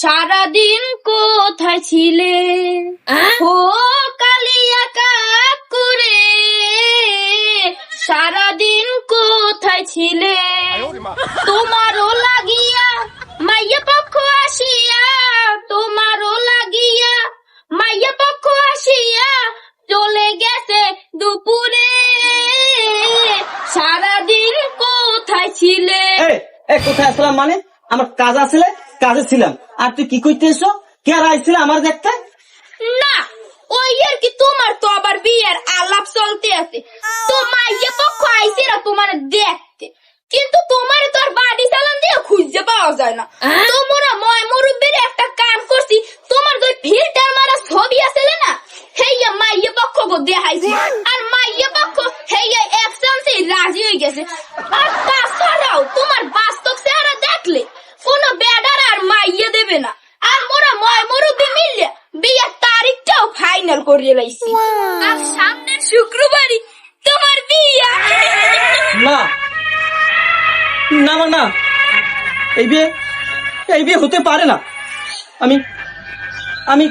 সারাদিন কোথায় ছিলে ও কালিয়া কাকুরে, সারাদিন কোথায় ছিলে তোমারও লাগিয়া মাইয়া পক্ষ আসিয়া, তোমারও লাগিয়া মাইয়া পক্ষ আসিয়া চলে গেছে দুপুরে, সারাদিন কোথায় ছিলে। কোথায় আসলাম মানে? আমার কাজ আসলে কাজে ছিলাম, আর তুই কি করতে এসো? কে আইছিল আমার দেখতে? না ওই আর কি, তোমার তো আবার বিয়ের আলাপ চলতে আছে, তো মাইয়া পক্ষ আইসেরা তোমার দেখতে, কিন্তু তোমার তো আর বাড়ি চালান দিয়ে খুঁজে পাওয়া যায় না। তোমরা ময় মুরব্বীর একটা কাম করছি, তোমার ওই ফিল্টার মারা ছবি আছে না, হেইয়া মাইয়া পক্ষ গো দেখাইছি, আর মাইয়া পক্ষ হেইয়া এক চান্সে রাজি হয়ে গেছে। আর তাছাড়াও তোমার বাস্তব চেহারা দেখলে কোনো বেডার আর মাইয়া দেবে না, আর মোরা ময় মুরব্বী মিললে বিয়ের তারিখটাও ফাইনাল করিয়ে লাইছি, আর সামনের শুক্রবারই তোমার বিয়া। না না না, এই বিয়ে হতে পারে না। আমি